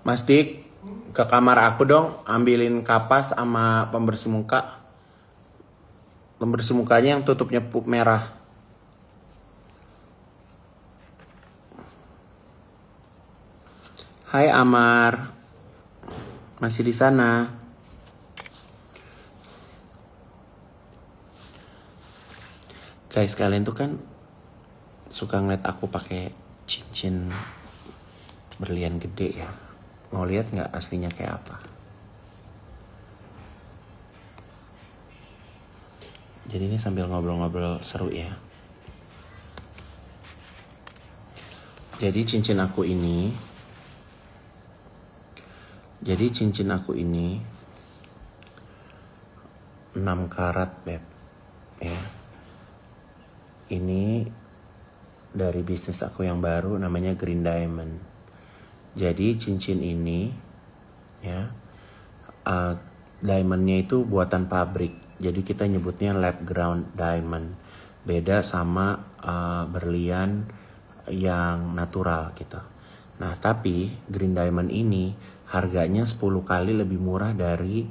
Mas Dik, ke kamar aku dong, ambilin kapas sama pembersih muka. Pembersih mukanya yang tutupnya merah. Hai Amar, masih di sana? Guys, kalian tuh kan suka ngeliat aku pakai cincin berlian gede ya. Mau lihat nggak aslinya kayak apa? Jadi ini sambil ngobrol-ngobrol seru ya. Jadi cincin aku ini 6 karat, Beb. Ya. Ini dari bisnis aku yang baru namanya Green Diamond. Jadi cincin ini ya diamondnya itu buatan pabrik. Jadi kita nyebutnya lab ground diamond. Beda sama berlian yang natural gitu. Nah tapi Green Diamond ini harganya 10 kali lebih murah dari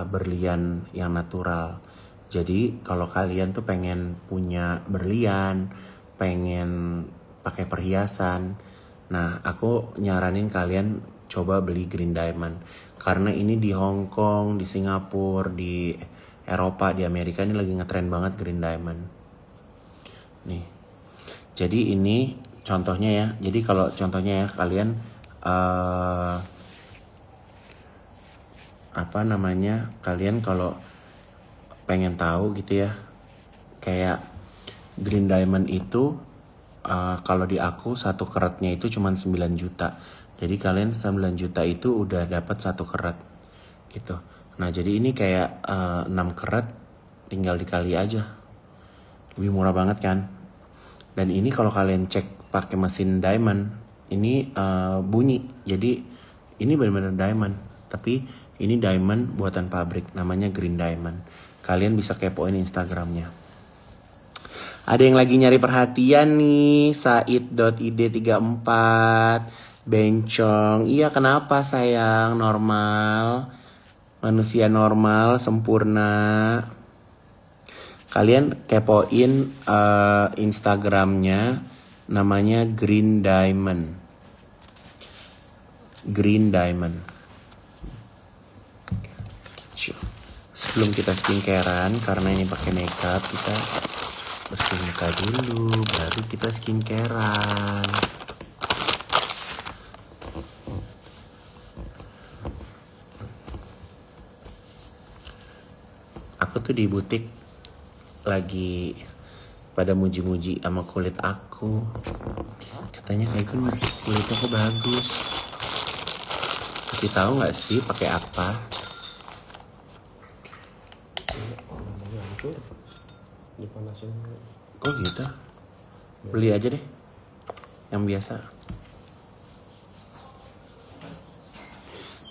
berlian yang natural. Jadi kalau kalian tuh pengen punya berlian, pengen pakai perhiasan, nah aku nyaranin kalian coba beli Green Diamond. Karena ini di Hong Kong, di Singapura, di Eropa, di Amerika ini lagi ngetren banget Green Diamond. Nih, jadi ini contohnya ya. Jadi kalau contohnya ya kalian kalian kalau pengen tahu gitu ya, kayak Green Diamond itu kalau di aku satu keratnya itu cuma 9 juta. Jadi kalian 9 juta itu udah dapat satu kerat gitu. Nah jadi ini kayak 6 kerat tinggal dikali aja. Lebih murah banget kan. Dan ini kalau kalian cek pakai mesin diamond, ini bunyi. Jadi ini benar-benar diamond. Tapi ini diamond buatan pabrik, namanya Green Diamond. Kalian bisa kepoin Instagramnya. Ada yang lagi nyari perhatian nih, Said.id34, Bencong. Iya kenapa sayang, normal. Manusia normal, sempurna. Kalian kepoin Instagramnya, namanya Green Diamond. Green Diamond. Sebelum kita skincarean, karena ini pakai makeup, kita bersih muka dulu, baru kita skincarean. Aku tuh di butik lagi pada muji-muji sama kulit aku. Katanya kayak kulitnya kok bagus. Kasih tahu nggak sih pakai apa? Dipanasin. Kok gitu? Beli aja deh yang biasa.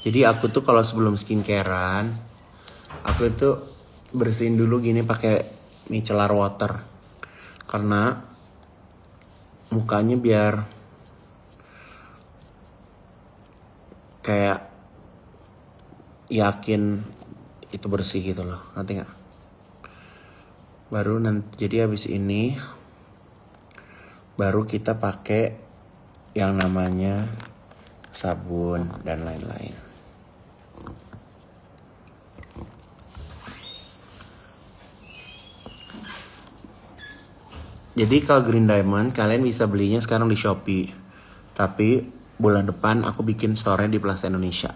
Jadi aku tuh kalau sebelum skincarean, aku itu bersihin dulu gini pakai micellar water. Karena mukanya biar kayak yakin itu bersih gitu loh. Nanti nggak? Baru nanti jadi habis ini baru kita pakai yang namanya sabun dan lain-lain. Jadi kalau Green Diamond kalian bisa belinya sekarang di Shopee. Tapi bulan depan aku bikin store-nya di Plaza Indonesia.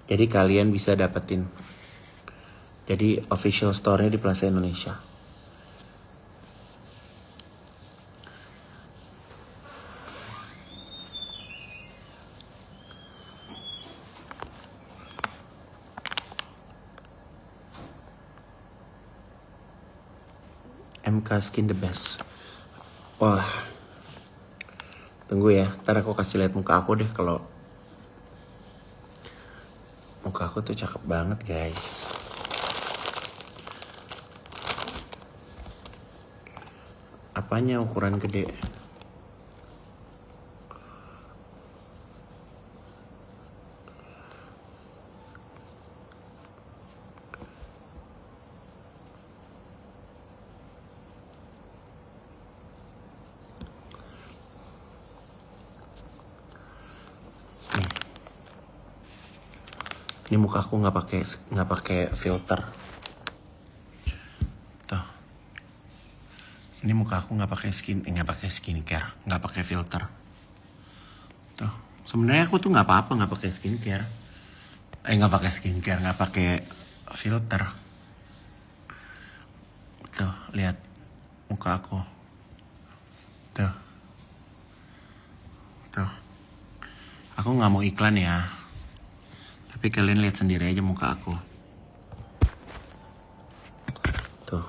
Jadi kalian bisa dapetin. Jadi official store-nya di Plaza Indonesia. MK Skin the best. Wah. Tunggu ya, ntar aku kasih lihat muka aku deh kalau muka aku tuh cakep banget guys. Apanya ukuran gede? Ini muka aku nggak pakai filter. Tuh. Ini muka aku nggak pakai skincare, nggak pakai filter. Tuh. Sebenarnya aku tuh nggak apa-apa nggak pakai skincare. Nggak pakai skincare, nggak pakai filter. Tuh, lihat muka aku. Tuh. Tuh. Aku nggak mau iklan ya. Tapi kalian lihat sendiri aja muka aku. Tuh.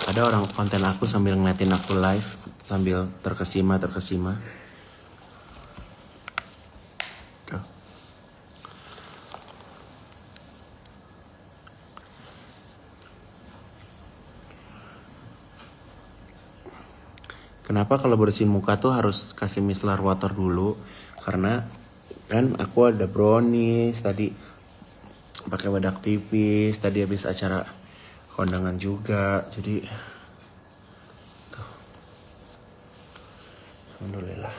Ada orang konten aku sambil ngeliatin aku live, sambil terkesima. Tuh. Kenapa kalau bersihin muka tuh harus kasih micellar water dulu? Karena kan aku ada brownies tadi, pakai bedak tipis tadi habis acara kondangan juga, jadi tuh. Alhamdulillah.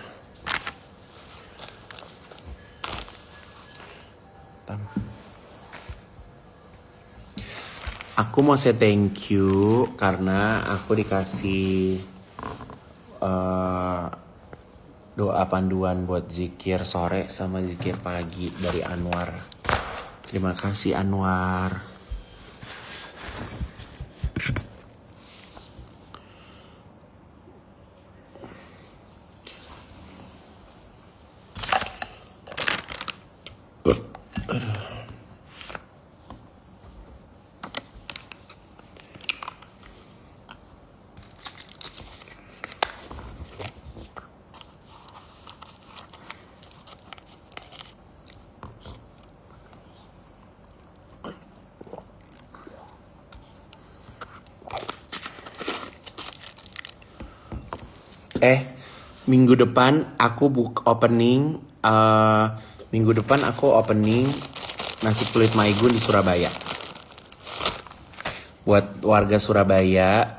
Aku mau say thank you karena aku dikasih doa panduan buat zikir sore sama zikir pagi dari Anwar. Terima kasih Anwar. Minggu depan aku minggu depan aku opening nasi kulit Maigun di Surabaya. Buat warga Surabaya,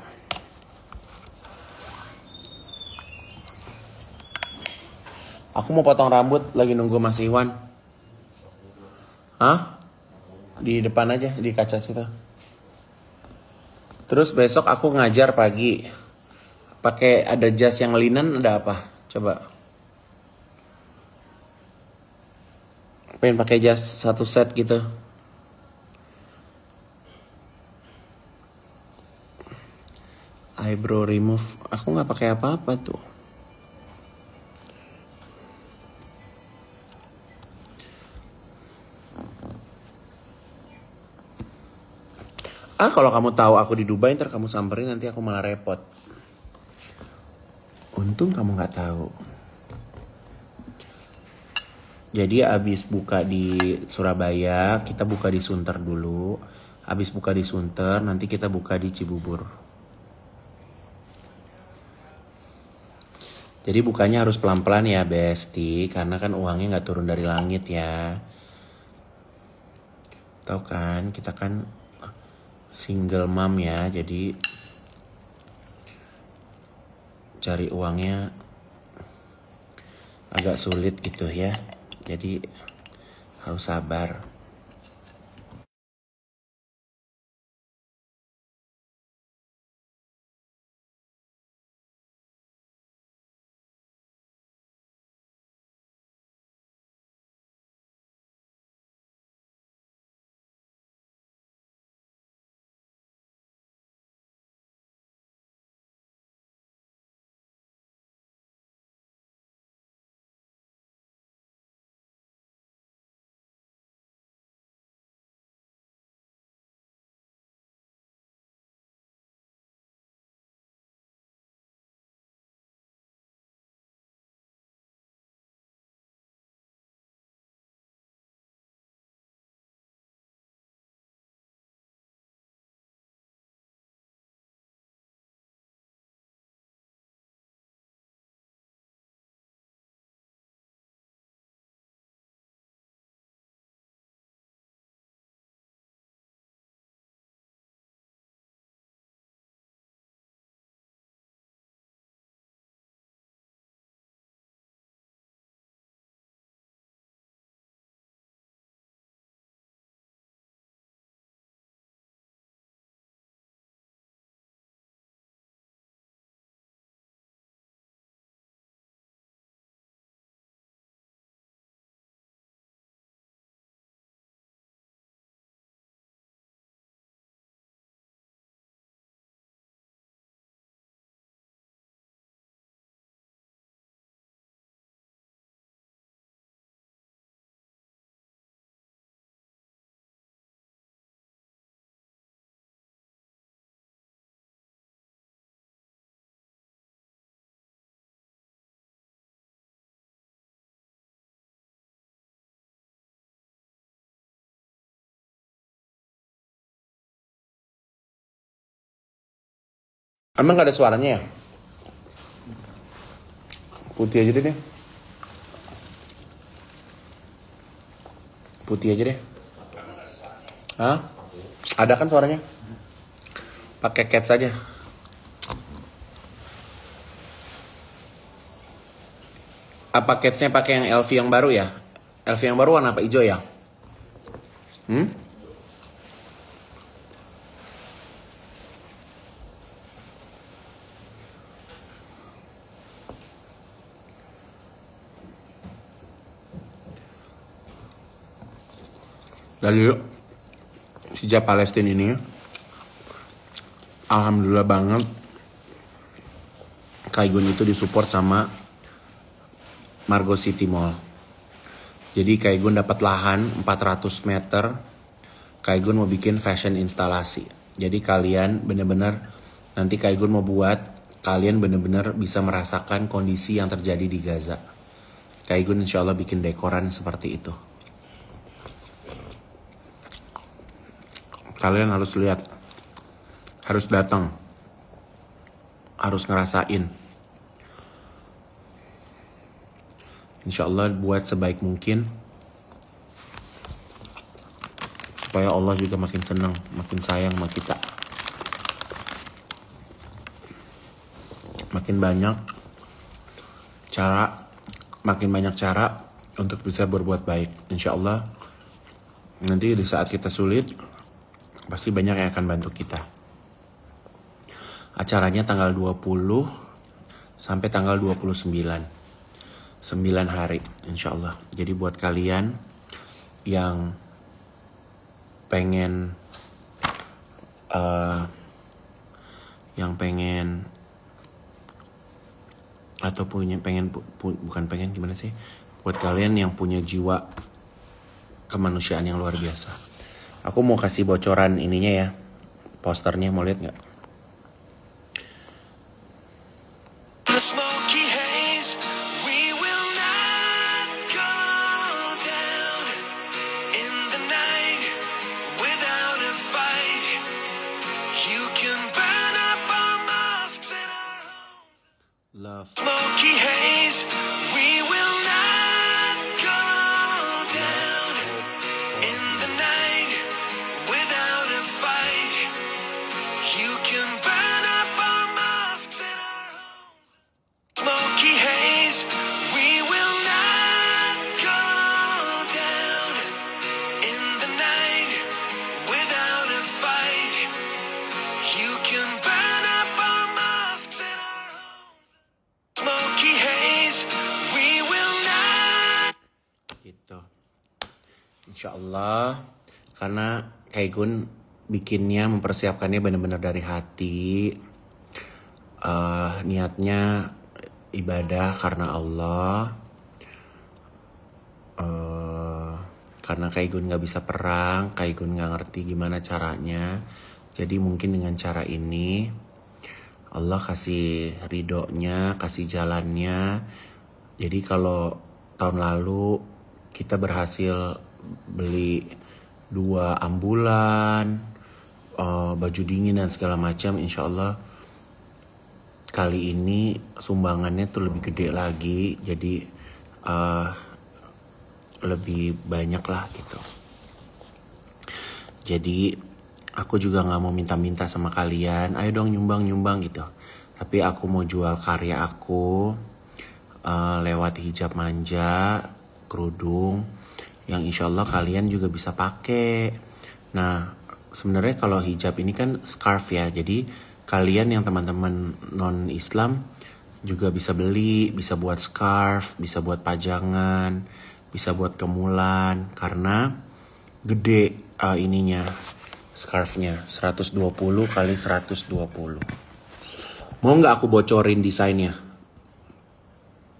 aku mau potong rambut lagi nunggu Mas Iwan. Hah? Di depan aja di kaca situ. Terus besok aku ngajar pagi. Pakai ada jas yang linen, ada apa? Coba. Pengen pakai jas satu set gitu. Eyebrow remove. Aku nggak pakai apa-apa tuh. Kalau kamu tahu aku di Dubai, ntar kamu samperin, nanti aku malah repot. Untung kamu nggak tahu. Jadi abis buka di Surabaya, kita buka di Sunter dulu. Abis buka di Sunter, nanti kita buka di Cibubur. Jadi bukanya harus pelan-pelan ya Besti, karena kan uangnya nggak turun dari langit ya. Tahu kan, kita kan single mom ya, jadi cari uangnya agak sulit gitu ya. Jadi harus sabar. Emang gak ada suaranya ya? Putih aja deh. Putih aja deh. Hah? Ada kan suaranya? Pakai cat saja. Apa catsnya pakai yang LV yang baru ya? LV yang baru warna apa? Hijau ya? Dari sejak Palestina ini, alhamdulillah banget Kaigun itu disupport sama Margo City Mall. Jadi Kaigun dapat lahan 400 meter. Kaigun mau bikin fashion instalasi. Jadi kalian bener-bener nanti Kaigun mau buat, kalian bener-bener bisa merasakan kondisi yang terjadi di Gaza. Kaigun insya Allah bikin dekoran seperti itu. Kalian harus lihat, harus datang, harus ngerasain. Insya Allah buat sebaik mungkin supaya Allah juga makin senang, makin sayang sama kita. Makin banyak cara untuk bisa berbuat baik. Insya Allah nanti di saat kita sulit pasti banyak yang akan bantu kita. Acaranya tanggal 20 sampai tanggal 29. 9 hari insya Allah. Jadi buat kalian yang pengen atau bukan pengen gimana sih, buat kalian yang punya jiwa kemanusiaan yang luar biasa. Aku mau kasih bocoran ininya ya, posternya, mau lihat nggak? Love. Smoky haze, we will not go down in the night without a fight. You can burn up our mosques in our homes. Smoky haze, we will not go down in the night without a fight. You can burn up our mosques in our homes. Smoky haze, we will not. Gitu. Insya Allah, karena Kaigun bikinnya, mempersiapkannya benar-benar dari hati. Niatnya ibadah karena Allah. Karena Kaigun gak bisa perang, Kaigun gak ngerti gimana caranya. Jadi mungkin dengan cara ini Allah kasih ridhonya, kasih jalannya. Jadi kalau tahun lalu kita berhasil beli 2 ambulan, baju dingin dan segala macam, insya Allah kali ini sumbangannya tuh lebih gede lagi. Jadi lebih banyak lah gitu. Jadi aku juga gak mau minta-minta sama kalian, ayo dong nyumbang gitu. Tapi aku mau jual karya aku lewat hijab manja, kerudung, yang insya Allah kalian juga bisa pakai. Nah, sebenarnya kalau hijab ini kan scarf ya, jadi kalian yang teman-teman non-Islam juga bisa beli, bisa buat scarf, bisa buat pajangan, bisa buat kemulan, karena gede ininya. Scarfnya 120 kali 120. Mau nggak aku bocorin desainnya?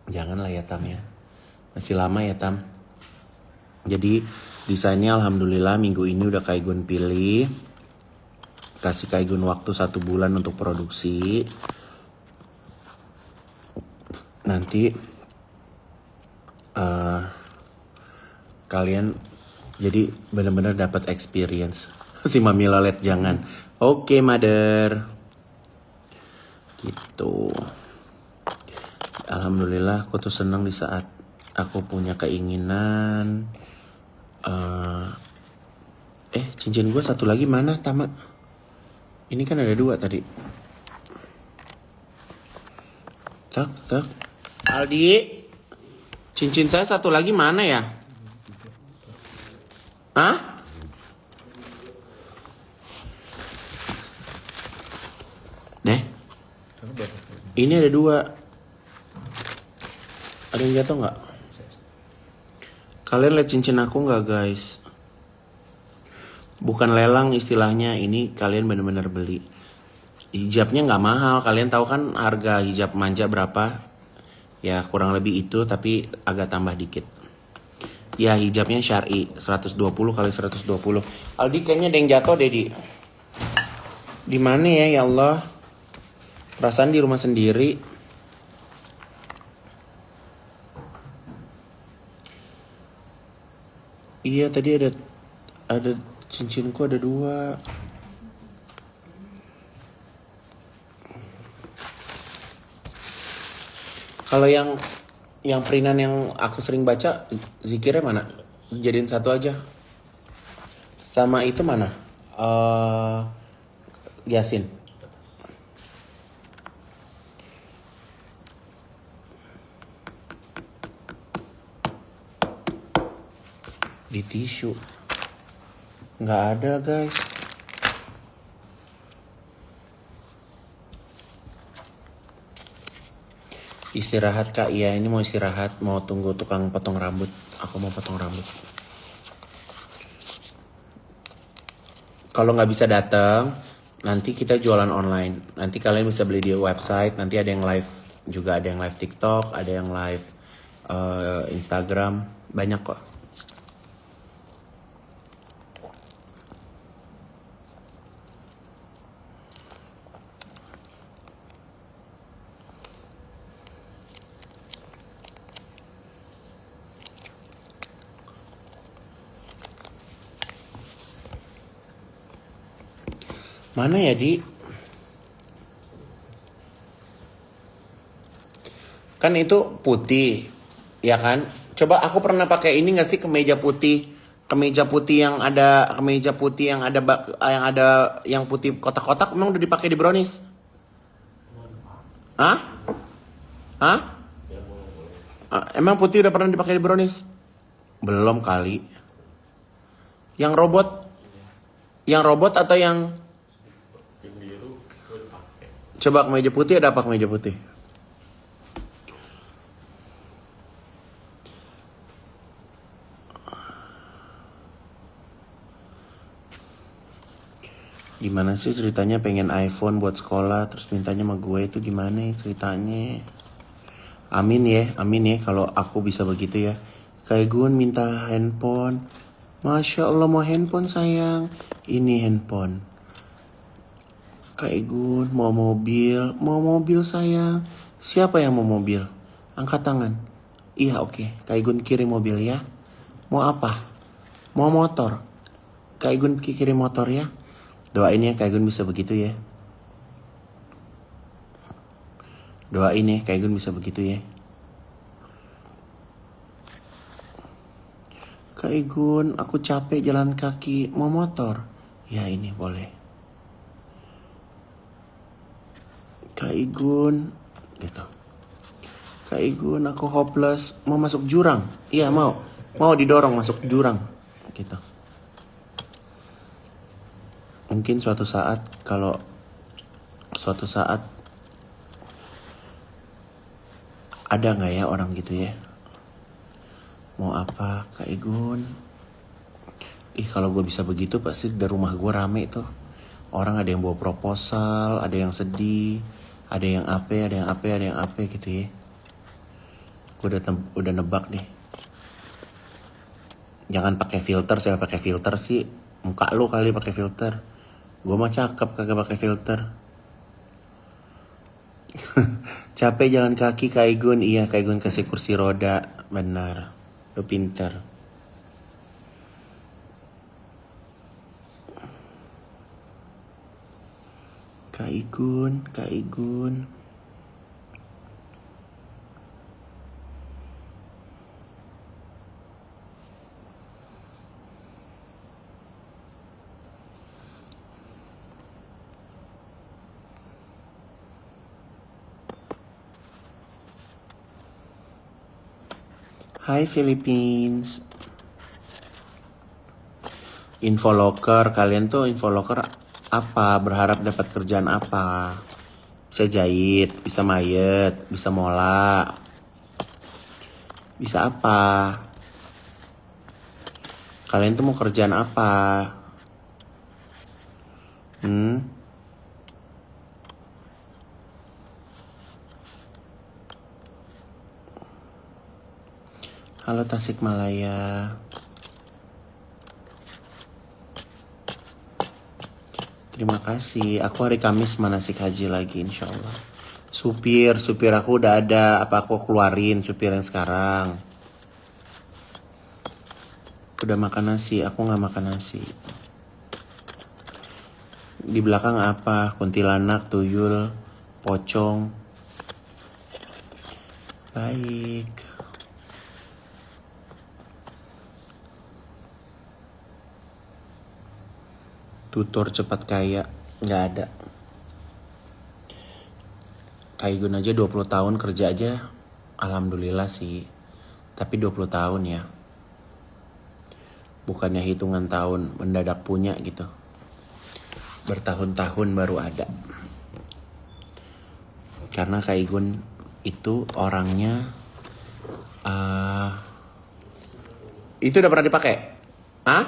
Janganlah ya Tam ya, masih lama ya Tam. Jadi desainnya alhamdulillah minggu ini udah Kaigun pilih. Kasih Kaigun waktu 1 bulan untuk produksi. Nanti kalian jadi benar-benar dapat experience. Si Mami Lolet jangan. Oke, Mother. Gitu. Alhamdulillah aku tuh seneng di saat aku punya keinginan. Cincin gue satu lagi mana, Tama? Ini kan ada 2 tadi. Tak. Aldi, cincin saya satu lagi mana ya? Hah? Deh. Ini ada 2. Ada yang jatuh nggak? Kalian lihat cincin aku nggak, guys? Bukan lelang istilahnya, ini kalian bener-bener beli. Hijabnya nggak mahal, kalian tahu kan harga hijab manja berapa? Ya kurang lebih itu, tapi agak tambah dikit. Ya hijabnya syar'i 120 kali 120. Aldi kayaknya ada yang jatuh deh di mana ya Allah? Perasaan di rumah sendiri. Iya tadi ada cincinku ada 2. Kalau yang perinan yang aku sering baca zikirnya mana? Jadiin satu aja. Sama itu mana? Yasin. Di tisu. Nggak ada, guys. Istirahat Kak, iya ini mau istirahat, mau tunggu tukang potong rambut. Aku mau potong rambut. Kalau nggak bisa datang, nanti kita jualan online. Nanti kalian bisa beli di website. Nanti ada yang live juga, ada yang live TikTok, ada yang live Instagram, banyak kok. Mana ya, Di? Kan itu putih, ya kan? Coba aku pernah pakai ini nggak sih, kemeja putih? Kemeja putih yang ada yang putih kotak-kotak, emang udah dipakai di brownies? Hah? Hah? Emang putih udah pernah dipakai di brownies? Belum kali. Yang robot? Yang robot atau yang coba kemeja putih, ada apa kemeja putih? Gimana sih ceritanya pengen iPhone buat sekolah terus mintanya sama gue, itu gimana ya ceritanya? Amin ya kalau aku bisa begitu ya. Kayak gue minta handphone. Masya Allah mau handphone sayang. Ini handphone. Kayak gue mau mobil sayang. Siapa yang mau mobil? Angkat tangan. Iya oke. Kayak gue kirim mobil ya. Mau apa? Mau motor. Kayak gue kirim motor ya. Doain ya Kayak Gun bisa begitu ya. Doain ya Kayak Gun bisa begitu ya. Kayak Gun, aku capek jalan kaki, mau motor. Ya ini boleh. Kayak Gun, gitu. Kayak Gun, aku hopeless, mau masuk jurang. Iya mau didorong masuk jurang, gitu. Mungkin suatu saat ada nggak ya orang gitu ya? Mau apa Kak Igun? Kalau gue bisa begitu pasti dari rumah gue rame tuh. Orang ada yang bawa proposal, ada yang sedih, ada yang apa gitu ya. Gue udah nebak nih. Jangan pakai filter, saya pakai filter sih. Muka lu kali pakai filter. Gue mah cakep kagak pakai filter. Capek jalan kaki Kak Igun. Iya Kak Igun kasih kursi roda. Benar. Lu pinter. Kak Igun, Kak Igun. Hai Philippines. Infoloker, kalian tuh infoloker apa? Berharap dapat kerjaan apa? Bisa jahit, bisa mayat, bisa mola. Bisa apa? Kalian tuh mau kerjaan apa? Halo Tasikmalaya. Terima kasih. Aku hari Kamis manasik haji lagi insya Allah. Supir aku udah ada. Apa aku keluarin supir yang sekarang? Udah makan nasi, aku nggak makan nasi. Di belakang apa? Kuntilanak, tuyul, pocong. Baik. Tutor cepat kaya, nggak ada. Kayak Gun aja 20 tahun kerja aja, alhamdulillah sih. Tapi 20 tahun ya. Bukannya hitungan tahun, mendadak punya gitu. Bertahun-tahun baru ada. Karena Kak Igun itu orangnya itu udah pernah dipakai? Hah?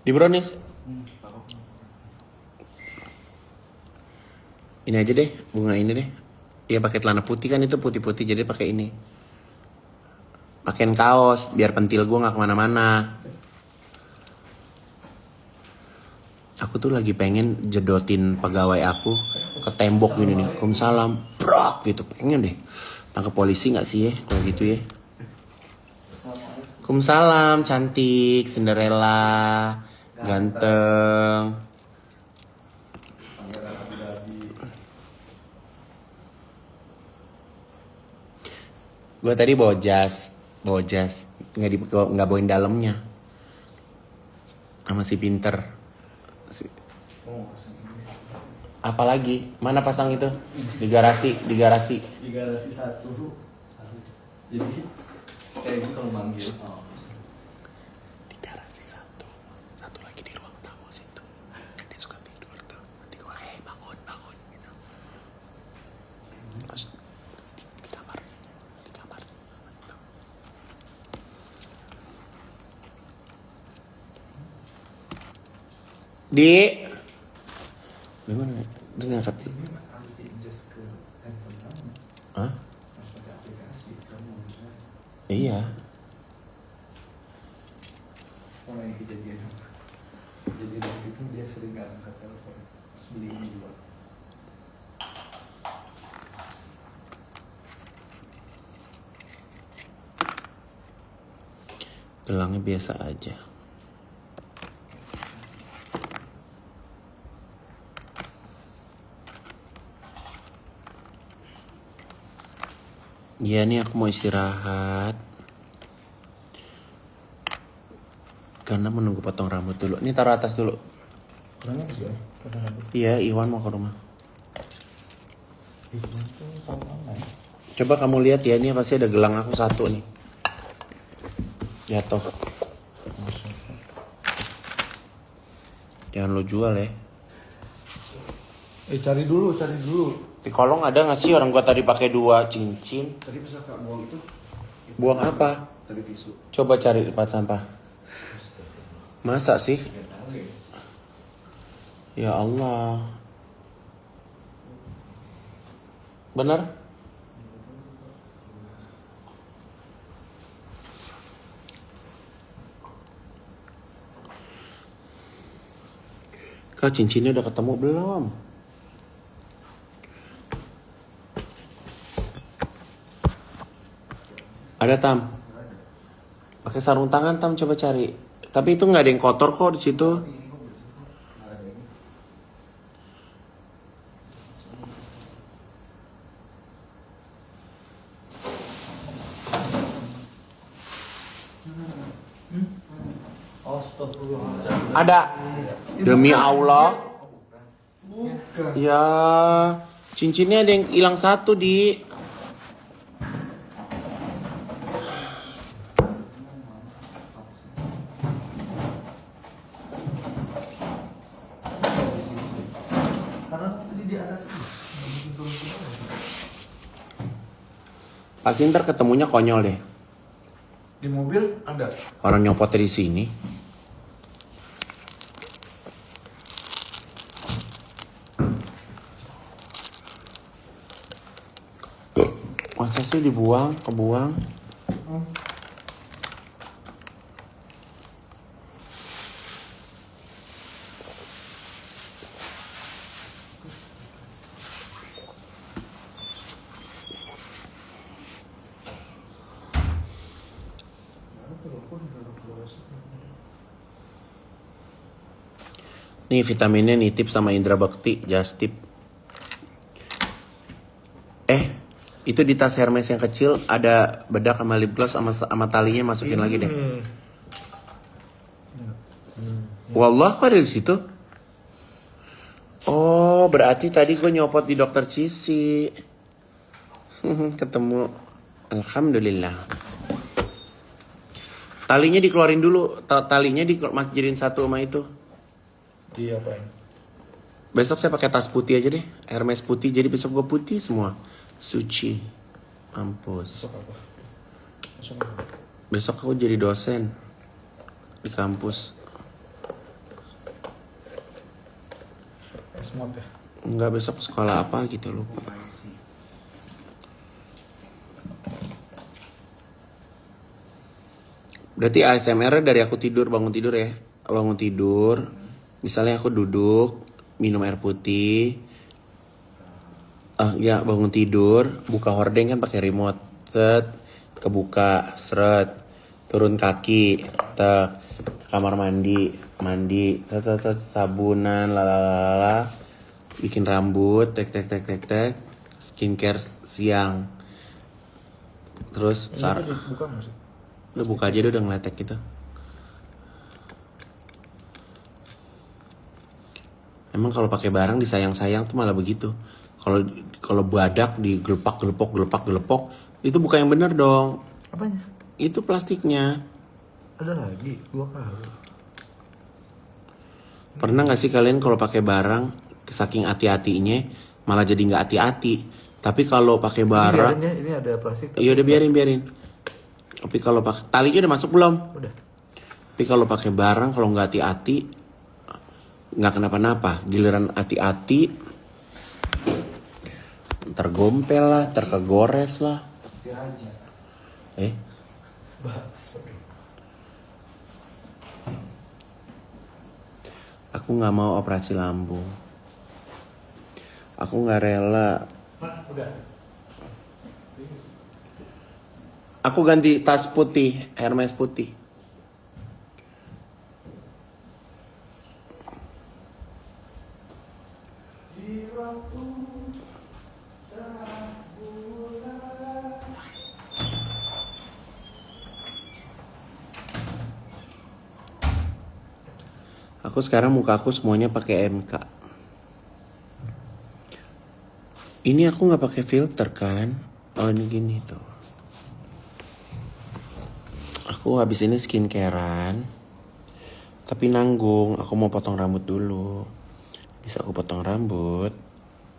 Di brownies? Ini aja deh, bunga ini deh. Iya pakai celana putih kan, itu putih-putih, jadi pakai ini. Pakein kaos biar pentil gue nggak kemana-mana. Aku tuh lagi pengen jedotin pegawai aku ke tembok gini nih. Kumsalam, brak gitu, pengen deh. Tangkap polisi nggak sih ya kalau gitu ya? Kumsalam, cantik, Cinderella, ganteng. Gue tadi bawa jas, nggak bawain dalamnya. Sama si pinter. Apalagi? Mana pasang itu? Di garasi. Di garasi satu. Jadi kayak gitu kalau manggil. Di garasi satu lagi di ruang tamu situ. Dia suka tidur tuh. Nanti gue bangun gitu. Terus di kamar. Di gimana? Dia ngangkat. Hah? Iya. Orang yang kejadian waktu itu dia sering gak angkat telepon. Terus beli ini juga. Gelangnya biasa aja. Iya nih aku mau istirahat. Karena menunggu potong rambut dulu. Ini taruh atas dulu. Iya, Iwan mau ke rumah. Coba kamu lihat ya, ini pasti ada gelang aku satu nih. Jatuh. Jangan lo jual ya. Cari dulu. Di kolong ada nggak sih orang gua tadi pakai 2 cincin? Tadi bisa Kak buang itu. Buang apa? Tadi tisu. Coba cari tempat sampah. Masa sih? Ya Allah. Benar? Kak, cincinnya udah ketemu belum? Ada Tam. Pakai sarung tangan Tam, coba cari. Tapi itu nggak ada yang kotor kok di situ. Ada. Demi Allah. Bukan. Ya, cincinnya ada yang hilang satu di. Karena tadi di atas ini. Mungkin turun ke bawah. Pasti ntar ketemunya konyol deh. Di mobil ada. Orang nyopotnya di sini. Masa sih dibuang, kebuang? Nih vitaminnya nitip sama Indra Bekti, just tip. Itu di tas Hermes yang kecil ada bedak sama lip gloss sama talinya, masukin lagi deh. Wallah kok ada di situ? Oh, berarti tadi gue nyopot di dokter Cici. Ketemu. Alhamdulillah. Talinya dikeluarin dulu. Talinya dijadiin satu sama itu. Iya, Pak. Besok saya pakai tas putih aja deh. Hermes putih, jadi besok gue putih semua. Suci. Mampus. Besok aku jadi dosen di kampus. Smart ya. Enggak, besok sekolah apa gitu lupa. Berarti ASMR dari aku tidur, bangun tidur ya. Bangun tidur. Misalnya aku duduk, minum air putih. Ya bangun tidur, buka hordeng kan pakai remote. Set, kebuka, seret. Turun kaki, tek, kamar mandi, set, sabunan, lalalala. Bikin rambut, tek, skincare siang. Terus Buka nggak sih? udah buka aja udah ngeletek gitu. Emang kalau pakai barang disayang-sayang tuh malah begitu. Kalau badak digelepok, itu bukan yang bener dong. Apanya? Itu plastiknya. Ada lagi 2 kali. Pernah nggak sih kalian kalau pakai barang saking hati-hatinya malah jadi nggak hati-hati. Tapi kalau pakai barang, Biarin ya, ini ada plastik. iya udah biarin. Tapi kalau pakai talinya udah masuk belum? Udah. Tapi kalau pakai barang kalau nggak hati-hati nggak kenapa-napa. Giliran hati-hati, tergompel lah, terkegores lah. Si Raja. Bahasa. Aku nggak mau operasi lambung. Aku nggak rela. Udah. Aku ganti tas putih, Hermes putih. Aku sekarang muka aku semuanya pakai MK. Ini aku nggak pakai filter kan? Oh ini gini tuh. Aku habis ini skincarean, tapi nanggung. Aku mau potong rambut dulu. Bisa aku potong rambut,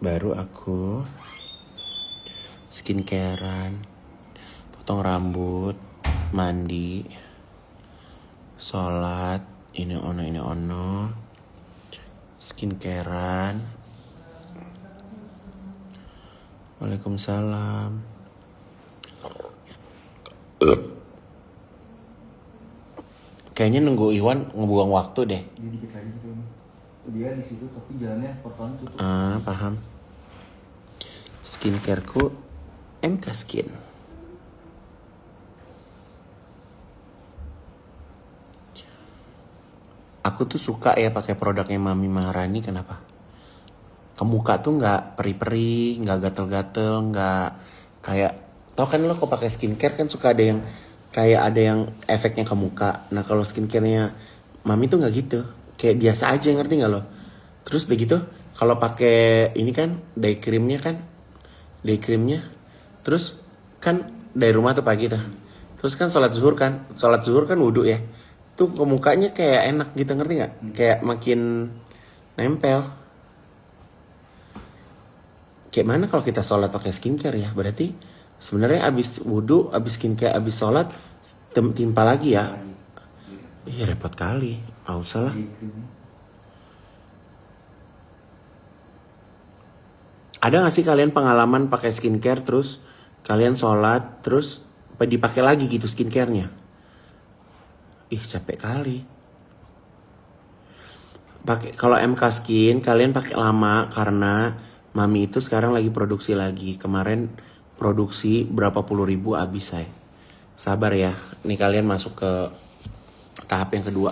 baru aku skincarean, potong rambut, mandi, sholat, ini ono, skincarean. Waalaikumsalam. Kayaknya nunggu Iwan ngebuang waktu deh. Dia dikit lagi sih kayaknya. Dia di situ tapi jalannya potongan tutup. Paham. Skincareku MK Skin. Aku tuh suka ya pakai produknya Mami Maharani. Kenapa? Ke muka tuh nggak peri-peri, nggak gatel-gatel, nggak kayak. Tau kan lo kok pakai skincare kan suka ada yang kayak ada yang efeknya ke muka. Nah kalau skincarenya Mami tuh nggak gitu, kayak biasa aja, ngerti nggak lo? Terus begitu kalau pakai ini kan day creamnya, terus kan dari rumah tuh pagi tuh, terus kan sholat zuhur kan wudhu ya, tuh ke mukanya kayak enak gitu, ngerti nggak? Kayak makin nempel. Kayak mana kalau kita sholat pakai skincare ya? Berarti sebenarnya abis wudhu, abis skincare, abis sholat timpa lagi ya? Iya repot kali, nggak usah lah. Ada gak sih kalian pengalaman pakai skincare terus kalian sholat terus dipakai lagi gitu skincarenya? Ih capek kali. Kalau MK Skin kalian pakai lama karena Mami itu sekarang lagi produksi lagi. Kemarin produksi berapa puluh ribu habis say. Sabar ya. Nih kalian masuk ke tahap yang kedua.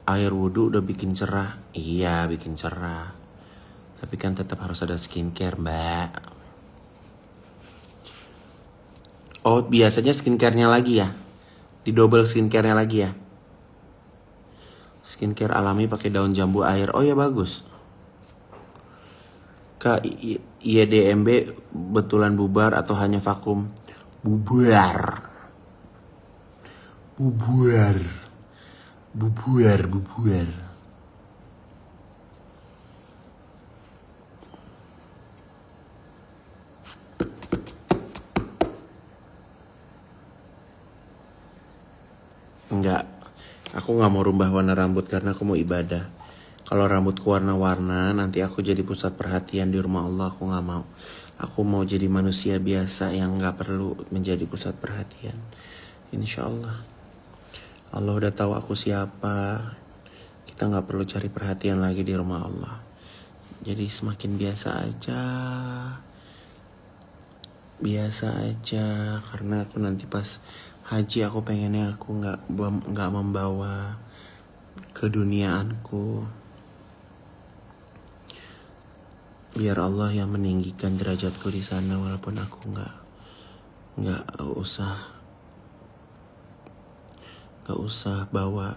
Air wudhu udah bikin cerah. Iya bikin cerah. Tapi kan tetap harus ada skincare mbak. Oh biasanya skincarenya lagi ya? Di double skincarenya lagi ya? Skincare alami pakai daun jambu air. Oh ya bagus. Kak IEDMB betulan bubar atau hanya vakum? Bubar. Enggak, aku nggak mau rubah warna rambut karena aku mau ibadah. Kalau rambutku warna-warna, nanti aku jadi pusat perhatian di rumah Allah. Aku nggak mau. Aku mau jadi manusia biasa yang nggak perlu menjadi pusat perhatian. Insya Allah. Allah udah tahu aku siapa. Kita nggak perlu cari perhatian lagi di rumah Allah. Jadi semakin biasa aja, karena aku nanti pas haji aku pengennya aku nggak membawa keduniaanku. Biar Allah yang meninggikan derajatku di sana, walaupun aku nggak usah bawa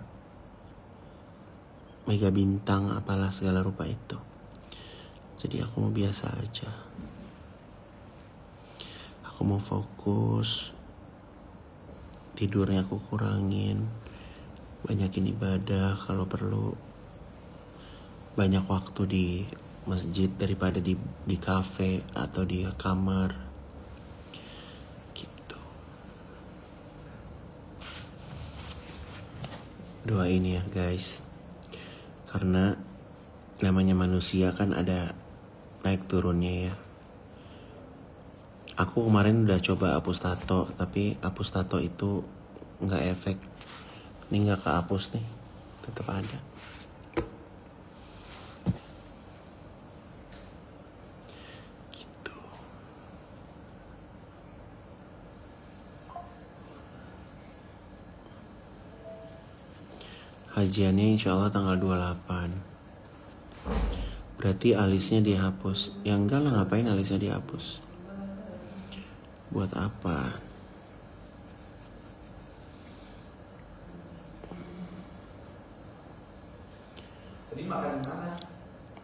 mega bintang apalah segala rupa itu. Jadi aku mau biasa aja. Aku mau fokus. Tidurnya aku kurangin. Banyakin ibadah kalau perlu. Banyak waktu di masjid daripada di kafe atau di kamar. Gitu. Doain ya guys. Karena namanya manusia kan ada naik turunnya ya. Aku kemarin udah coba hapus tato, tapi hapus tato itu nggak efek. Ini nggak kehapus nih, tetap ada. Gitu. Hajiannya insya Allah tanggal 28. Berarti alisnya dihapus. Ya enggak lah, ngapain alisnya dihapus? Buat apa? Tadi makan di mana?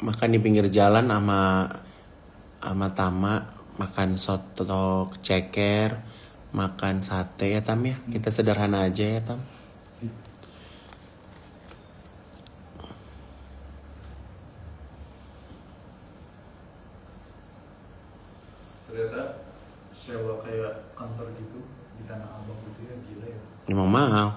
Makan di pinggir jalan sama Tama, makan soto ceker, makan sate ya Tam ya. Kita sederhana aja ya Tam. Ternyata sewa kayak kantor gitu di Tanah Abang gitu ya, gila ya. Emang mahal.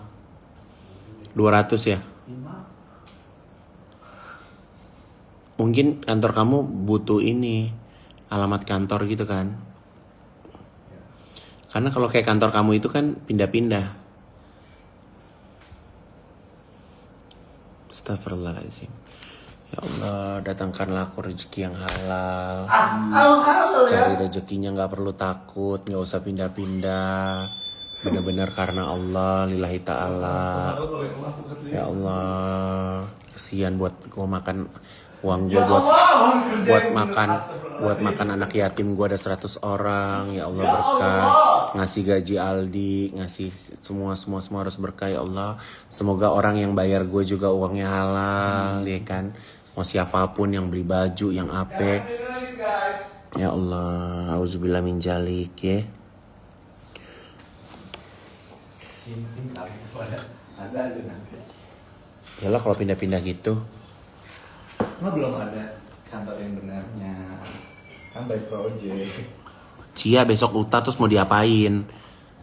200 ya. 5. Mungkin kantor kamu butuh ini, alamat kantor gitu kan. Karena kalau kayak kantor kamu itu kan pindah-pindah. Astagfirullahaladzim. Ya Allah, datangkanlah aku rezeki yang halal. Cari rezekinya gak perlu takut, gak usah pindah-pindah. Benar-benar karena Allah, lillahi ta'ala. Ya Allah, kesian buat gue makan Uang gue buat makan anak yatim gue ada 100 orang. Ya Allah berkah. Ngasih gaji Aldi, ngasih semua harus berkah ya Allah. Semoga orang yang bayar gue juga uangnya halal, ya kan. Mau siapapun yang beli baju, yang ape. Ya Allah, auzubillah min jalik ya. Yalah kalau pindah-pindah gitu. Lo belum ada kantor yang benarnya. Kan by project. Cia besok ultah terus mau diapain?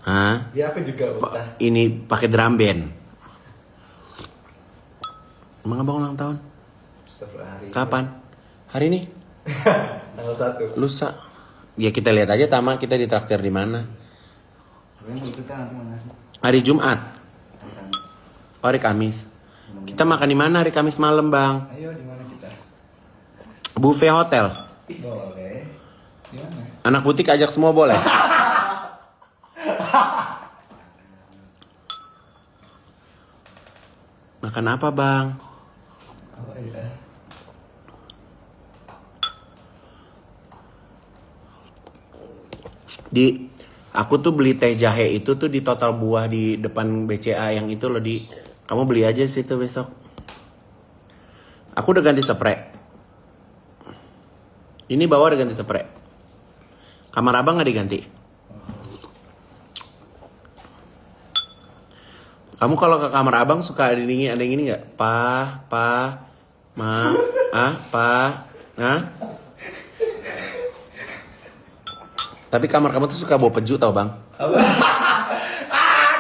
Hah? Ya aku juga udah. Ini pakai drum band. Emang abang ulang tahun? Hari. Kapan? Hari ini? Tanggal 1. Lusa. Ya kita lihat aja Tama, kita ditraktir di mana. Itu kan aku mau ngasih. Hari Jumat. Oh, hari Kamis. Kita makan di mana hari Kamis malam, Bang? Ayo di mana kita? Buffet hotel. Boleh. Di mana? Anak butik ajak semua boleh. Makan apa, Bang? Apa ya? Aku tuh beli teh jahe itu tuh di Total Buah di depan BCA yang itu loh di. Kamu beli aja situ besok. Aku udah ganti spray. Ini bawah udah ganti spray. Kamar abang nggak diganti? Kamu kalau ke kamar abang suka ada yang ini nggak? Tapi kamar kamu tuh suka bau peju tau bang?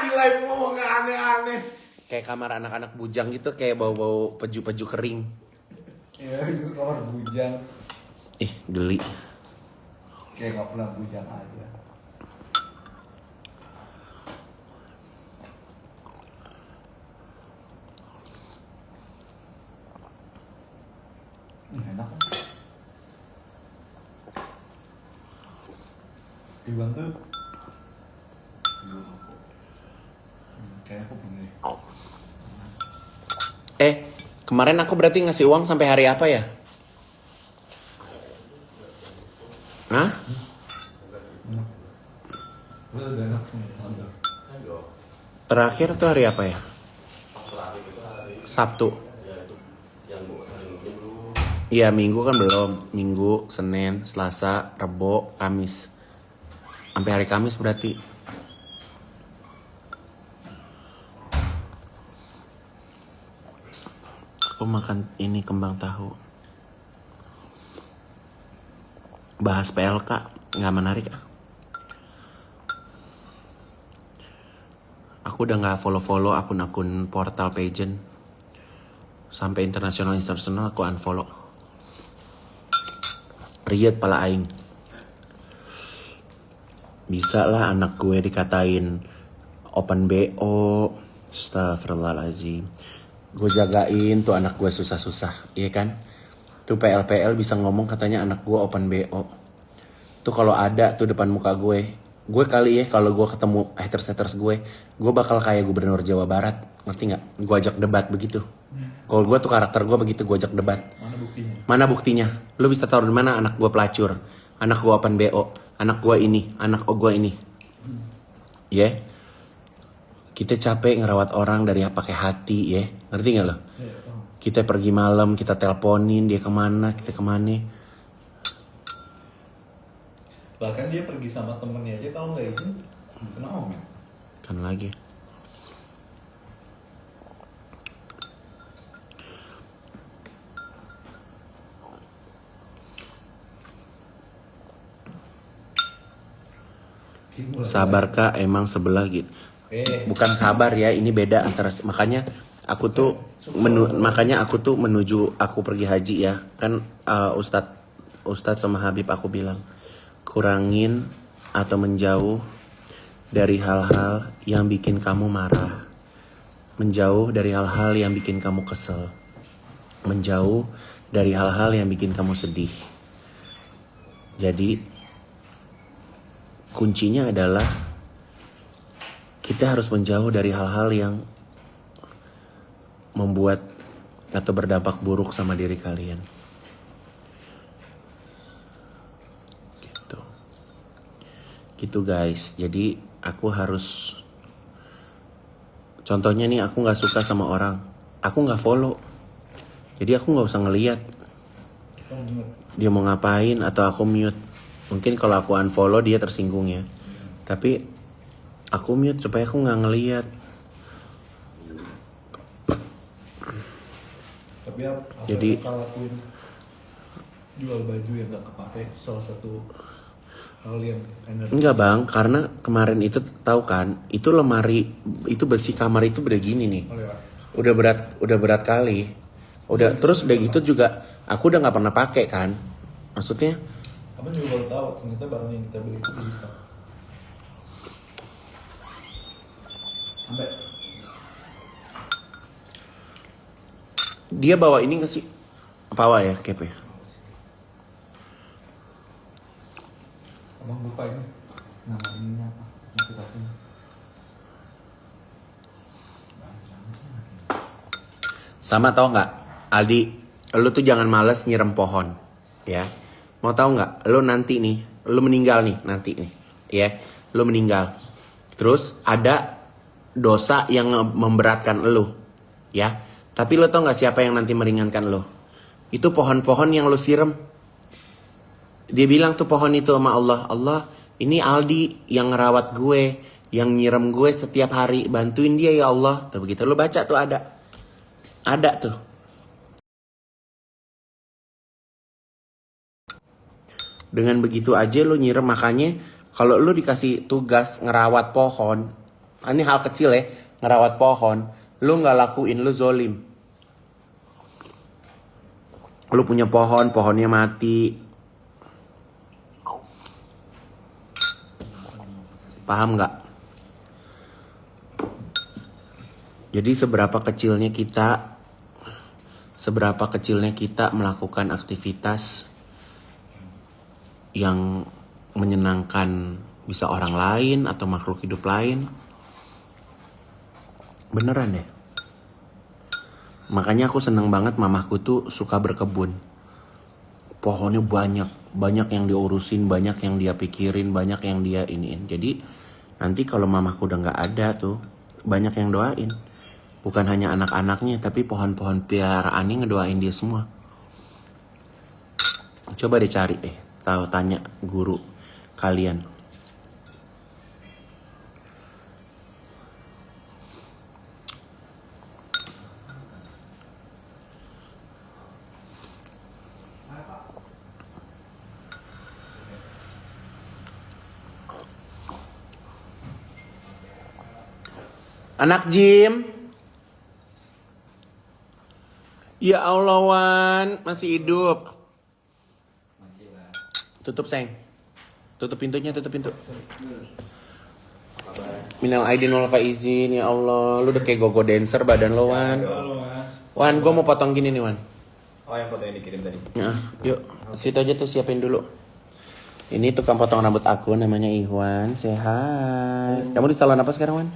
Di live ngomong aneh-aneh. Kayak kamar anak-anak bujang gitu, kayak bau-bau peju-peju kering. Ya itu kamar bujang. Ih, geli. Kayak nggak pernah bujang aja. Enak kan? Dibantu. Kayak aku belum deh. Kemarin aku berarti ngasih uang sampai hari apa ya? Hah? Terakhir tuh hari apa ya? Sabtu. Iya, Minggu kan belum. Minggu, Senin, Selasa, Rebo, Kamis. Sampai hari Kamis berarti. Aku makan ini kembang tahu. Bahas PLK, nggak menarik ah. Aku udah nggak follow akun-akun portal pageant. Sampai internasional aku unfollow. Riyad pala aing. Bisa lah anak gue dikatain open BO. Astagfirullahaladzim. Gue jagain tuh anak gue susah-susah, iya kan? Tuh PL bisa ngomong katanya anak gue open BO. Tuh kalau ada tuh depan muka gue kali ya kalau gue ketemu haters gue bakal kayak gubernur Jawa Barat, ngerti nggak? Gue ajak debat begitu. Kalau gue tuh karakter gue begitu, gue ajak debat. Mana buktinya? Lu bisa tahu di mana anak gue pelacur, anak gue open BO, anak gue ini, anak gue ini. Ya, yeah. Kita capek ngerawat orang dari pakai hati ya, ngerti nggak lo? Kita pergi malam, kita teleponin dia kemana, kita kemana. Bahkan dia pergi sama temennya aja kalau nggak izin, kena omel. Kan lagi. Sabar kak, emang sebelah gitu. Bukan sabar ya, ini beda antara, makanya aku tuh menuju aku pergi haji ya kan. Ustadz sama Habib aku bilang kurangin atau menjauh dari hal-hal yang bikin kamu marah, menjauh dari hal-hal yang bikin kamu kesel, menjauh dari hal-hal yang bikin kamu sedih. Jadi kuncinya adalah kita harus menjauh dari hal-hal yang membuat atau berdampak buruk sama diri kalian. Gitu guys. Jadi aku harus, contohnya nih aku nggak suka sama orang, aku nggak follow. Jadi aku nggak usah ngeliat dia mau ngapain atau aku mute. Mungkin kalau aku unfollow dia tersinggung ya. Tapi aku mute supaya aku nggak ngeliat. Tapi apa Jadi yang kakak lakuin jual baju yang gak kepake salah satu hal yang energi. enggak bang, karena kemarin itu tahu kan, itu lemari, itu besi kamar itu udah gini nih, Oh ya. udah berat kali, udah terus udah gitu juga aku udah nggak pernah pakai kan, maksudnya Abang juga baru tahu ternyata barang yang kita beli itu bisa. Sampai dia bawa ini nggak sih, bawa ya kepe. abang lupa ini nama ininya apa? Yang kita punya. Sama tau nggak, Aldi, lu tuh jangan males nyirem pohon, ya. Mau tahu nggak, lu nanti nih, lu meninggal nih nanti nih, ya, lu meninggal. Terus ada dosa yang memberatkan lu, ya. Tapi lu tau nggak siapa yang nanti meringankan lu? Itu pohon-pohon yang lu siram. Dia bilang tuh pohon itu sama Allah, Allah, ini Aldi yang ngerawat gue, yang nyiram gue setiap hari, bantuin dia ya Allah. Tuh begitu lu baca tuh ada tuh. Dengan begitu aja lu nyiram, makanya kalau lu dikasih tugas ngerawat pohon, ini hal kecil ya, ngerawat pohon, lu nggak lakuin, lu zolim. Lu punya pohon, pohonnya mati. Paham nggak? Jadi seberapa kecilnya kita melakukan aktivitas yang menyenangkan bisa orang lain atau makhluk hidup lain. Beneran deh. Makanya aku seneng banget mamaku tuh suka berkebun. Pohonnya banyak yang diurusin, banyak yang dia pikirin, banyak yang dia iniin. Jadi nanti kalau mamaku udah nggak ada tuh, banyak yang doain. Bukan hanya anak-anaknya, tapi pohon-pohon peliharaannya ngedoain dia semua. Coba deh cari tahu, tanya guru kalian. Anak Jim. Ya Allah Wan, masih hidup. Tutup sayang. Tutup pintunya, tutup pintu. Minal aidin wal faizin, ya Allah. Lu udah kayak gogo dancer badan lo Wan. Wan, gue mau potong gini nih Wan. Oh, yang foto yang dikirim tadi. Nah, yuk, situ aja tuh siapin dulu. Ini tukang potong rambut aku, namanya Ihwan. Sehat. Kamu di salon apa sekarang Wan?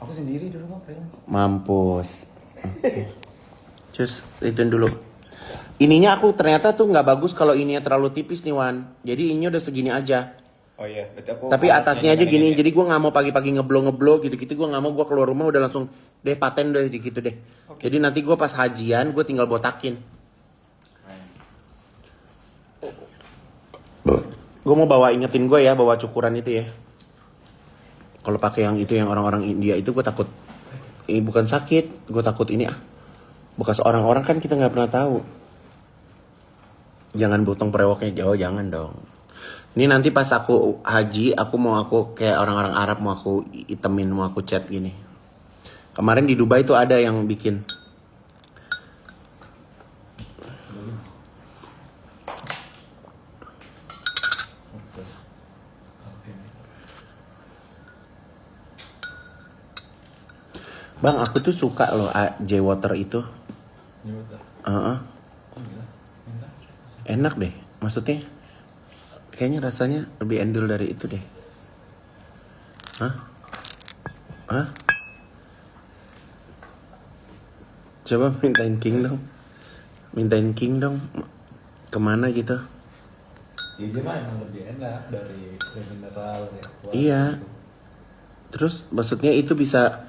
Aku sendiri dulu kok, pengen. Mampus. Oke. Cus, ituin dulu. Ininya aku ternyata tuh nggak bagus kalau ininya terlalu tipis nih Wan. Jadi ininya udah segini aja. Oh iya, berarti aku. Tapi atasnya aja gini. Jadi gue nggak mau pagi-pagi ngeblow gitu-gitu. Gue nggak mau, gue keluar rumah udah langsung deh paten deh gitu deh. Oke. Jadi nanti gue pas hajian gue tinggal botakin. Gue mau bawa, ingetin gue ya, bawa cukuran itu ya. Kalau pakai yang itu yang orang-orang India itu gue takut. Ini bukan sakit, gue takut ini bekas orang-orang kan kita nggak pernah tahu. Jangan potong brewoknya jauh, jangan dong. Ini nanti pas aku haji, aku kayak orang-orang Arab, mau aku itemin, mau aku cat gini. Kemarin di Dubai tuh ada yang bikin. Bang, aku tuh suka loh J-Water itu. Enak deh, maksudnya kayaknya rasanya lebih endul dari itu deh. Hah? Coba mintain King dong. Kemana gitu? Ya dia mah emang lebih enak dari mineral ya. Iya. Terus maksudnya itu bisa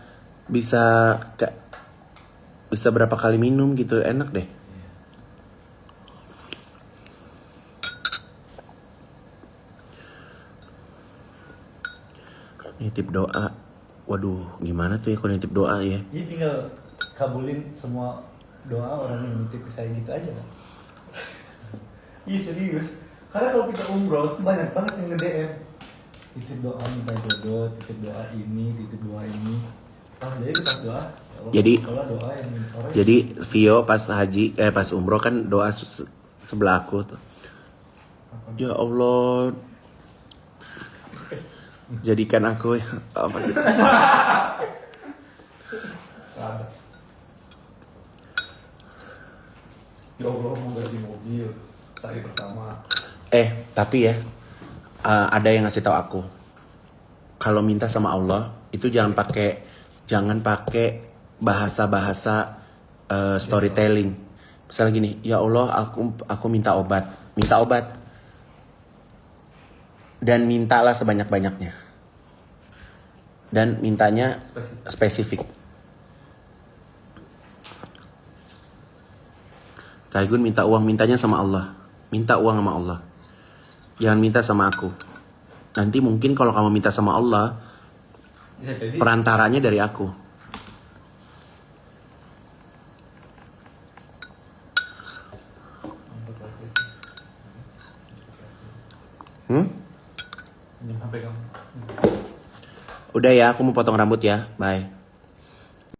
bisa berapa kali minum gitu, enak deh. Nitip doa. Waduh, gimana tuh ya kalau nitip doa ya? Jadi tinggal kabulin semua doa orang yang nitip ke saya gitu aja kan. Iya serius. Karena kalau kita umroh banyak banget yang nge-DM. Titip doa minta jodoh, titip doa ini, titip doa ini. Pas jadi kita doa. Ya Allah, Jadi- kalau doa yang orang Jadi Vio pas pas umroh kan doa sebelah aku tuh. Ya Allah, jadikan aku apa gitu. sabar. Ya Allah mau ganti mobil hari pertama. Tapi ya ada yang ngasih tahu aku. Kalau minta sama Allah itu jangan pakai bahasa-bahasa storytelling. Misalnya gini, ya Allah aku minta obat. Dan mintalah sebanyak-banyaknya. Dan mintanya spesifik. Kaigun minta uang, mintanya sama Allah. Minta uang sama Allah. Jangan minta sama aku. Nanti mungkin kalau kamu minta sama Allah, Ya jadi perantaranya dari aku. sampai kamu. Udah ya, aku mau potong rambut ya. Bye.